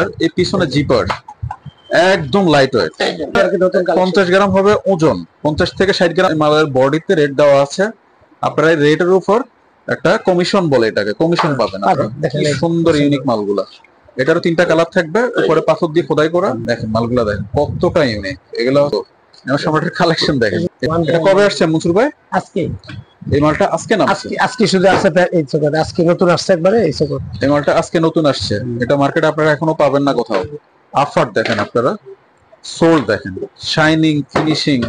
মালটার এই পিছনে জিপার একদম লাইট ওয়েট, 50 গ্রাম হবে ওজন, 50 থেকে 60 গ্রাম। মালের বডিতে রেট দেওয়া আছে, আপনারা এই রেটের উপর একটা কমিশন বলে, এটাকে কমিশন পাবেন। কি সুন্দর ইউনিক মালগুলা। এটারও 3টা কালার থাকবে, উপরে পাথর দিয়ে খোদাই করা। দেখেন মালগুলা দেখেন কতটা ইউনিক। এগুলো সম্রাটের কালেকশন দেখেন। এটা কবে আসছে মনসুর ভাই? আজকে। এই মালটা আজকে না, আজকে শুধু আসছে এই চোখে, আজকে নতুন আসছে একবারে এই চোখে। এই মালটা আজকে নতুন আসছে, এটা মার্কেটে আপনারা এখনো পাবেন না কোথাও। আফার দেখেন আপনারা, সোল দেখেন, শাইনিং, ফিনিশিং,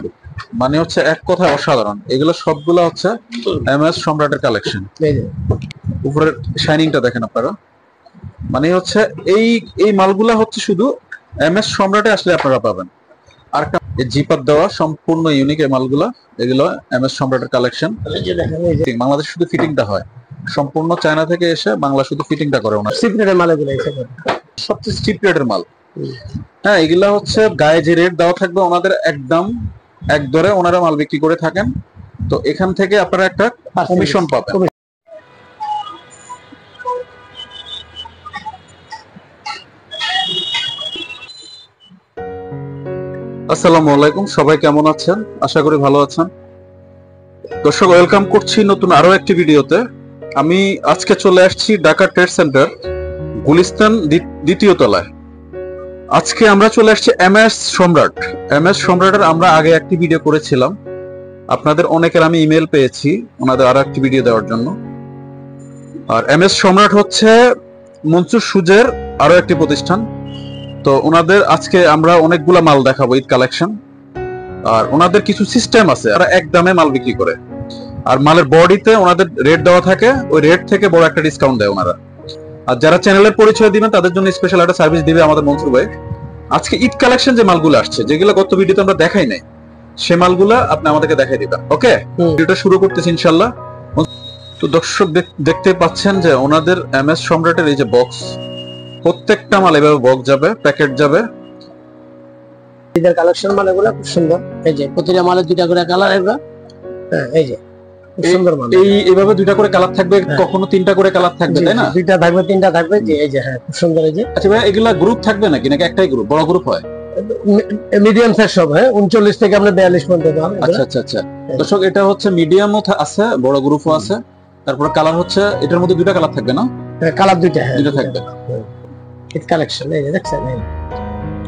মানে হচ্ছে এক কথায় অসাধারণ। এগুলো সবগুলো হচ্ছে এমএস সম্রাটের কালেকশন। উপরের শাইনিংটা দেখেন আপনারা, মানে হচ্ছে এই মালগুলা হচ্ছে শুধু এমএস সম্রাটে আসলে আপনারা পাবেন। আর জিপার দেওয়া সম্পূর্ণ ইউনিক এই মালগুলা। এগুলো এমএস সম্রাটের কালেকশন। বাংলাদেশ শুধু ফিটিংটা হয়, সম্পূর্ণ চায়না থেকে এসে বাংলা শুধু ফিটিংটা করে ওনার। চিপ রেটের মাল এগুলো, সবচেয়ে চিপ রেটের মাল। হ্যাঁ, এগুলা হচ্ছে গায়ে যে রেট দেওয়া থাকবে ওনাদের একদম এক দরে ওনারা মাল বিক্রি করে থাকেন। তো এখান থেকে আপনারা একটা কমিশন পাবেন। আসসালামু আলাইকুম, সবাই কেমন আছেন? আশা করি ভালো আছেন। দর্শক, ওয়েলকাম করছি নতুন আরো একটি ভিডিওতে। আমি আজকে চলে আসছি ঢাকা ট্রেড সেন্টার, গুলিস্তান দ্বিতীয় তলায়। আজকে আমরা চলে আসছি এমএস সম্রাট। এমএস সম্রাটের আমরা আগে একটি ভিডিও করেছিলাম, আপনাদের অনেকের আমি ইমেল পেয়েছি ওনাদের আরো একটি ভিডিও দেওয়ার জন্য। আর এমএস সম্রাট হচ্ছে মনসুর সুজের আরো একটি প্রতিষ্ঠান। তো ওনাদের আজকে আমরা অনেকগুলা মাল দেখাবো, ঈদ কালেকশন। আর ওনাদের কিছু সিস্টেম আছে, ওরা এক দামে মাল বিক্রি করে। আর মালের বডিতে ওনাদের রেট দেওয়া থাকে, ওই রেট থেকে বড় একটা ডিসকাউন্ট দেয় ওনারা। আর যারা চ্যানেলের পরিচয় দিবেন তাদের জন্য স্পেশাল একটা সার্ভিস দিবে আমাদের মনসুর ভাই। আজকে ঈদ কালেকশন যে মালগুলো আসছে, যেগুলো গত ভিডিওতে আমরা দেখাই নাই, সে মালগুলা আপনি আমাদেরকে দেখাই দিবেন। ওকে, ভিডিওটা শুরু করতেছি ইনশাআল্লাহ। তো দর্শক দেখতে পাচ্ছেন যে ওনাদের এমএস সম্রাটের এই যে বক্স, প্রত্যেকটা মাল এভাবে বক্স যাবে, প্যাকেট যাবে। ঈদের কালেকশন মালগুলো খুব সুন্দর। এই যে প্রতিটা মালের 2টা করে কালার এগুলো। হ্যাঁ, এই যে খুব সুন্দর মাল। এইভাবে 2টা করে কালার থাকবে, কখনো 3টা করে কালার থাকবে, তাই না? 2টা থাকবে, 3টা থাকবে। যে এই যে হ্যাঁ, খুব সুন্দর। এই যে আচ্ছা ভাই, এগুলা গ্রুপ থাকবে নাকি একটাই গ্রুপ, বড় গ্রুপ হয়? মিডিয়াম সাইজ সব, হ্যাঁ, 39 থেকে আমরা 42 পর্যন্ত। আচ্ছা আচ্ছা আচ্ছা। দর্শক, এটা হচ্ছে মিডিয়ামও আছে, বড় গ্রুপও আছে। তারপর কালার হচ্ছে এটার মধ্যে 2টা কালার থাকবে না? হ্যাঁ, কালার 2টা, হ্যাঁ 2টা থাকবে। ঈদ কালেকশন এই যে দেখছেন,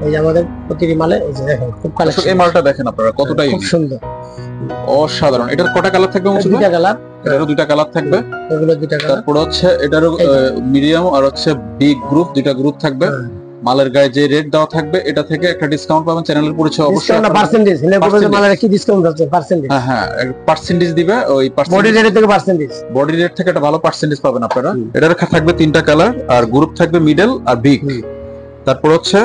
এই যে আমাদের প্রতিটি মালে এই যে দেখেন খুব কালেকশন। এই মালটা দেখেন আপনারা, কতটা খুব সুন্দর, অসাধারণ। এটার কটা কালার থাকবে? 2টা কালার। এটারও 2টা কালার থাকবে, এগুলো 2টা কালার। তারপর হচ্ছে এটারও মিডিয়াম আর হচ্ছে বিগ গ্রুপ, 2টা গ্রুপ থাকবে। মালের গায়ে যে রেট দেওয়া থাকবে এটা থেকে একটা ডিসকাউন্ট পাবেন। চ্যানেলের পরিচয় অবশ্যই না, পার্সেন্টেজ হলে মালের কি ডিসকাউন্ট আছে? পার্সেন্টেজ, হ্যাঁ, পার্সেন্টেজ দিবে। ওই বডি রেট থেকে পার্সেন্টেজ, বডি রেট থেকে একটা ভালো পার্সেন্টেজ পাবেন আপনারা। এটার থাকবে 3টা কালার, আর গ্রুপ থাকবে মিডল আর বিগ। তারপর হচ্ছে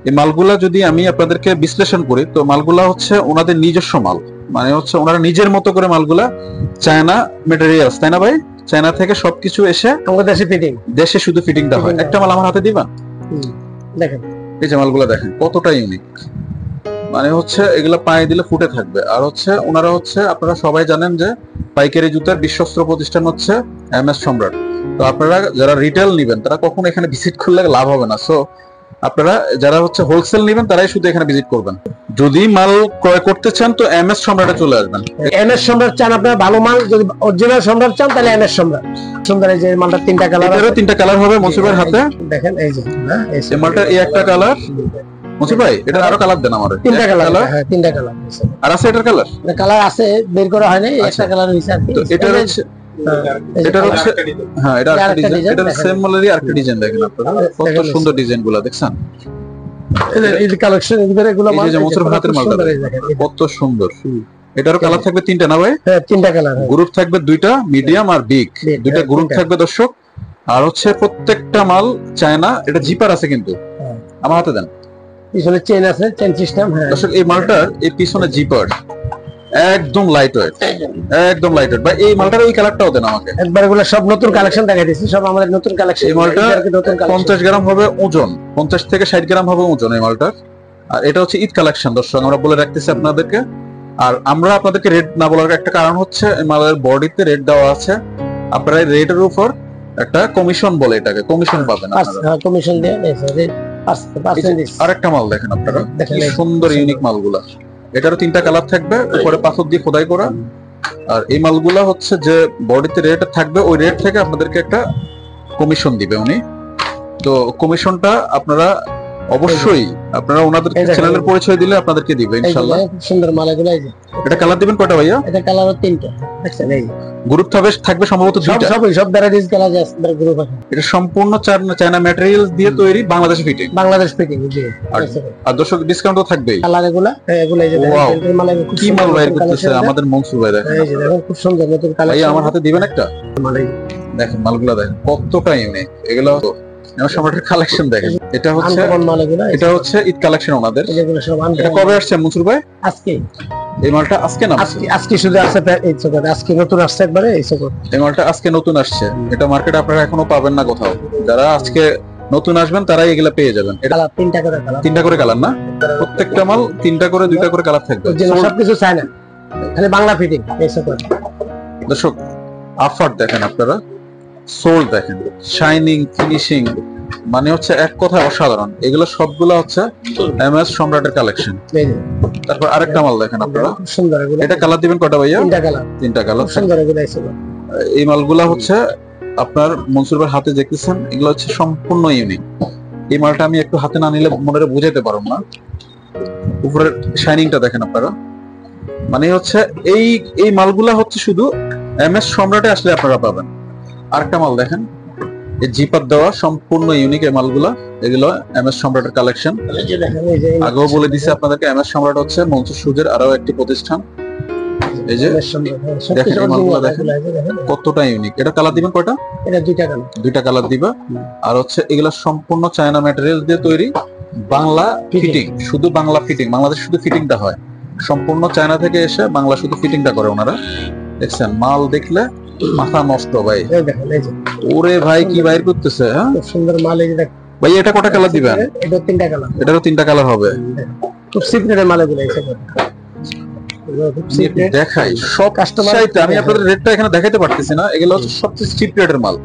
এই মালগুলা যদি আমি আপনাদেরকে বিশ্লেষণ করি, তো মালগুলা হচ্ছে ওনাদের নিজস্ব মাল, মানে হচ্ছে ওনারা নিজের মতো করে মালগুলা, চায়না ম্যাটেরিয়ালস, তাই না ভাই? চায়না থেকে সবকিছু এসে আমাদের দেশে ফিটিং, দেশে শুধু ফিটিংটা হয়। একটা মাল আমার হাতে দিবেন, দেখেন এই যে মালগুলা দেখেন কতটা ইউনিক। মানে হচ্ছে এগুলা পায়ে দিলে ফুটে থাকবে। আর হচ্ছে ওনারা হচ্ছে, আপনারা সবাই জানেন যে পাইকারি জুতার বিশ্বস্ত প্রতিষ্ঠান হচ্ছে এমএস সম্রাট। তো আপনারা যারা রিটেল নিবেন তারা কখনো এখানে ভিজিট করলে লাভ হবে না। সো আপনারা যারা হচ্ছে হোলসেল নেবেন তারাই শুধু এখানে ভিজিট করবেন। যদি মাল ক্রয় করতে চান তো এমএস সম্রাটে চলে আসবেন। এমএস সম্রাট চান আপনারা ভালো মাল, যদি অরিজিনাল সম্রাট চান তাহলে এমএস সম্রাট। সুন্দর এই যে মালটা 3টা কালার, এটারও 3টা কালার হবে মনসুরের হাতে। দেখেন এই যে এই মালটা এই একটা কালার। মনসুর ভাই, এটা আরো কালার দেন আমারে। 3টা কালার, হ্যাঁ 3টা কালার। আর আছে এটার কালার? কালার আছে, বের করা হয়নি, একটা কালার হইছে আর কি। তো এটা হচ্ছে, এটা হচ্ছে, হ্যাঁ এটা আরেকটা ডিজাইন। এটা সেম মালেরই আরেকটা ডিজাইন দেখেন আপনারা, কত সুন্দর ডিজাইনগুলো দেখছেন। এই যে কালেকশন এগুলো এই যে মনসুর ভাতের মালটা কত সুন্দর। এটারও কালার থাকবে 3টা না ভাই? হ্যাঁ 3টা কালার। গ্রুপ থাকবে 2টা, মিডিয়াম আর বিগ, 2টা গ্রুপ থাকবে দর্শক। আর হচ্ছে প্রত্যেকটা মাল চায়না। এটা জিপার আছে কিন্তু, আমার হাতে দেন। পিছনে চেইন আছে, চেইন সিস্টেম। হ্যাঁ দর্শক, এই মালটার এই পিছনে জিপার একদম লাইট ওয়েট, একদম লাইট ওয়েট। ভাই এই মালটার এই কালারটাও দেন আমাকে একবার। এগুলো সব নতুন কালেকশন দেখাই দিয়েছি, সব আমাদের নতুন কালেকশন। এই মালটা 50 গ্রাম হবে ওজন, 50 থেকে 60 গ্রাম হবে ওজন এই মালটার। আর এটা হচ্ছে ঈদ কালেকশন দর্শক, আমরা বলে রাখতেছি আপনাদেরকে। আর আমরা আপনাদেরকে রেট না বলার একটা কারণ হচ্ছে এই মালের বডিতে রেট দেওয়া আছে, আপনারা এই রেটের উপর একটা কমিশন বলে, এটাকে কমিশন পাবেন। কমিশন দিয়ে আরেকটা মাল দেখেন আপনারা, কি সুন্দর ইউনিক মালগুলা। এটারও 3টা কালার থাকবে, উপরে পাথর দিয়ে খোদাই করা। আর এই মালগুলা হচ্ছে যে বডিতে রেট থাকবে, ওই রেট থেকে আপনাদেরকে একটা কমিশন দিবে উনি। তো কমিশনটা আপনারা অবশ্যই আপনারা ওনাদের চ্যানেলের পরিচয় দিলে আপনাদেরকে দিবে ইনশাআল্লাহ। সুন্দর মাল এগুলো। এই যে এটা কালার দিবেন কয়টা ভাইয়া? এটা কালার 3টা। দেখছেন এই গ্রুপ থাকবে সম্ভবত 2টা। সব ভ্যারাইটিস কালার আছে গ্রুপ আছে। এটা সম্পূর্ণ চায়না ম্যাটেরিয়ালস দিয়ে তৈরি, বাংলাদেশি ফিটিং। বাংলাদেশ ফিটিং জি। আর দর্শক ডিসকাউন্ট তো থাকবেই। কালার এগুলো এই যে দেখেন মাল কি মাল বাইর করতেছে আমাদের মনসুর ভাই। দেখেন এই যে দেখেন খুব সুন্দর নতুন কালেকশন। ভাই আমার হাতে দিবেন একটা মাল। দেখেন মালগুলো দেখেন কতটা ইউনিক। এগুলো তো আমার সম্রাটের কালেকশন দেখেন। এটা হচ্ছে ঈদ কালেকশন ওনাদের। এটা কবে আসছে মনসুর ভাই? আজকে। এই মালটা আজকে না? আজকে শুধু আসছে এই চোকার, আজকে নতুন আসছে একবারে এই চোকার। এই মালটা আজকে নতুন আসছে। এটা মার্কেটে আপনারা এখনো পাবেন না কোথাও। যারা আজকে নতুন আসবেন তারাই এগুলা পেয়ে যাবেন। এটা 3টা করে কালার না? প্রত্যেকটা মাল 3টা করে 2টা করে কালার থাকবে। সবকিছু চায় না, খালি বাংলা ফিটিং এই চোকার। দর্শক আফার দেখেন আপনারা, সোল দেখেন, শাইনিং, ফিনিশিং, মানে হচ্ছে এক কথায় অসাধারণ। এগুলো সবগুলো হচ্ছে এমএস সম্রাটের কালেকশন। তারপর আরেকটা মাল দেখেন আপনারা, সুন্দর এগুলো। এটা কালার দিবেন কয়টা ভাইয়া? 3টা কালার। সুন্দর এগুলো আছে। এই মালগুলা হচ্ছে আপনার মনসুর ভাইয়ের হাতে দেখতেছেন, এগুলো হচ্ছে সম্পূর্ণ ইউনিক। এই মালটা আমি একটু হাতে না নিলে মনে বুঝাইতে পারব না। উপরের শাইনিংটা দেখেন আপনারা, মানে হচ্ছে এই মালগুলা হচ্ছে শুধু এমএস সম্রাটে আসলে আপনারা পাবেন। আরেকটা মাল দেখেন, এই জিপার দেওয়া সম্পূর্ণ ইউনিক এই মালগুলা। এগুলো এমএস সম্রাটের কালেকশন। আগেও বলে দিছি আপনাদেরকে, এমএস সম্রাট হচ্ছে মনসুর সুজের আরো একটি প্রতিষ্ঠান। এই যে দেখেন এই মালগুলা দেখেন কতটা ইউনিক। এটা কালার দিবেন কয়টা? এটা 2টা কালার। 2টা কালার দিবা। আর হচ্ছে এগুলা সম্পূর্ণ চায়না ম্যাটেরিয়াল দিয়ে তৈরি, বাংলা ফিটিং, শুধু বাংলা ফিটিং। বাংলাদেশ শুধু ফিটিংটা হয়, সম্পূর্ণ চায়না থেকে এসে বাংলা শুধু ফিটিংটা করে ওনারা। দেখছেন মাল দেখলে মাথা নষ্ট ভাই। ওরে ভাই কি বাইর করতেছে। হ্যাঁ সুন্দর মাল। এই যে ভাই এটা কটা কালার দিবেন? এটা 3টা কালার। এটারও 3টা কালার হবে। খুব সিক্রেটের মাল এগুলো এসে দেখাই সব কাস্টমার। আমি আপনাদের রেটটা এখানে দেখাইতে পারতেছি না। এগুলো হচ্ছে সবচেয়ে চিপ রেটের মাল।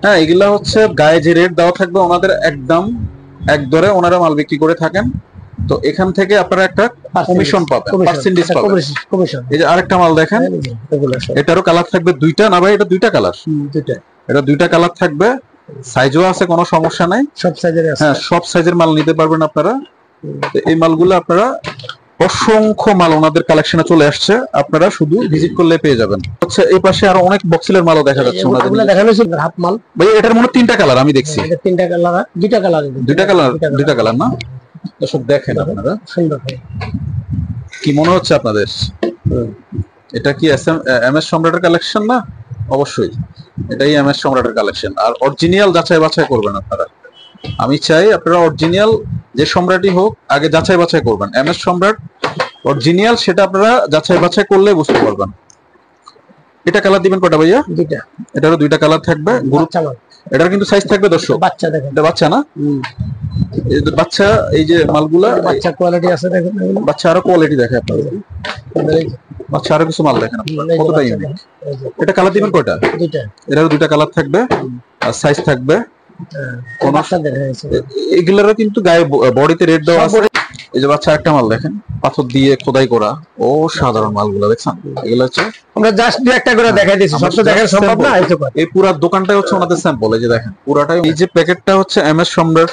হ্যাঁ এগুলা হচ্ছে গায়ে যে রেট দেওয়া থাকবে ওনাদের একদম এক দরে ওনারা মাল বিক্রি করে থাকেন। তো এখান থেকে আপনারা একটা কমিশন পাবেন, পার্সেন্টেজ পাবেন। এই যে আরেকটা মাল দেখেন, এটারও কালার থাকবে 2টা না ভাই? এটা 2টা কালার। এটা 2টা কালার থাকবে, সাইজও আছে, কোনো সমস্যা নাই। সব সাইজের আছে। হ্যাঁ সব সাইজের মাল নিতে পারবেন আপনারা। এই মালগুলো আপনারা অসংখ্য মাল ওনাদের কালেকশনে চলে আসছে, আপনারা শুধু ভিজিট করলে পেয়ে যাবেন। হচ্ছে এই পাশে আরো অনেক বক্সিলের মালও দেখা যাচ্ছে ওনাদের। দেখানো হয়েছে হাফ মাল ভাই। এটার মনে 3টা কালার আমি দেখছি। এটা 3টা কালার। 2টা কালার। 2টা কালার না? দর্শক দেখেন আপনারা সুন্দর। কি মনে হচ্ছে আপনাদের? এটা কি এমএস সম্রাটের কালেকশন না? অবশ্যই এটাই এমএস সম্রাটের কালেকশন। আর অরিজিনাল যাচাই বাছাই করবেন আপনারা। আমি চাই আপনারা অরিজিনাল যে সম্রাটই হোক আগে যাচাই বাছাই করবেন। এমএস সম্রাট অরিজিনাল সেটা আপনারা যাচাই বাছাই করলে বুঝতে পারবেন। এটা কালার দিবেন কয়টা ভাইয়া? 2টা। এটারও 2টা কালার থাকবে। এটার কিন্তু সাইজ থাকবে দর্শক। বাচ্চা দেখেন, এটা বাচ্চা না? বাচ্চা। এই যে মালগুলা বাচ্চা কোয়ালিটি আছে দেখেন। বাচ্চা আরো কোয়ালিটি দেখে আপনাদের। বাচ্চা আরো কিছু মাল দেখেন আপনারা কতটা ইউনিক। এটা কালার দিবেন কয়টা? 2টা। এটারও 2টা কালার থাকবে আর সাইজ থাকবে। এগুলারও কিন্তু গায়ে বডিতে রেট দেওয়া আছে। এই যে বাচ্চা একটা মাল দেখেন, পাথর দিয়ে খোদাই করা। ও সাধারণ মালগুলো দেখছেন। এগুলো হচ্ছে আমরা জাস্ট একটা করে দেখাই দিয়েছি, সব তো দেখা সম্ভব না। এই পুরো দোকানটাই হচ্ছে ওনাদের স্যাম্পল। এই যে দেখেন পুরাটাই। এই যে প্যাকেটটা হচ্ছে এমএস সম্রাট।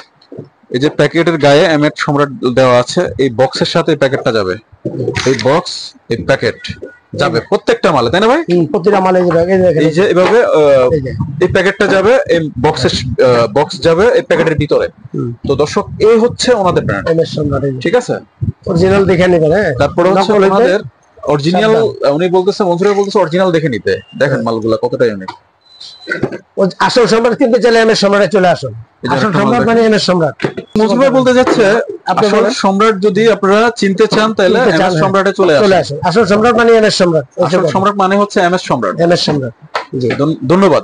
এই যে প্যাকেটের গায়ে এমএস সম্রাট দেওয়া আছে। এই বক্সের সাথে এই প্যাকেটটা যাবে। এই বক্স এই প্যাকেট যাবে প্রত্যেকটা মালে, তাই না ভাই? প্রতিটা মালে এই যে এভাবে এই প্যাকেটটা যাবে, এই বক্স যাবে এই প্যাকেটের ভিতরে। তো দর্শক এই হচ্ছে ওনাদের ব্র্যান্ড এমএস সম্রাট। ঠিক আছে, অরিজিনাল দেখে নেবেন। তারপর হচ্ছে ওনাদের অরিজিনাল। উনি বলতেছে, মনসুর ভাই বলতেছে অরিজিনাল দেখে নিতে। দেখেন মালগুলা কতটা ইউনিক। আসল সম্রাট কিনতে চাইলে এমএস সম্রাটে চলে আসুন। আসল সম্রাট মানে এমএস সম্রাট। মনসুর ভাই বলতে যাচ্ছে আসল সম্রাট যদি আপনারা চিনতে চান তাহলে এমএস সম্রাটে চলে আসুন। আসল সম্রাট মানে এমএস সম্রাট। আসল সম্রাট মানে হচ্ছে এমএস সম্রাট। এমএস সম্রাট। জি ধন্যবাদ।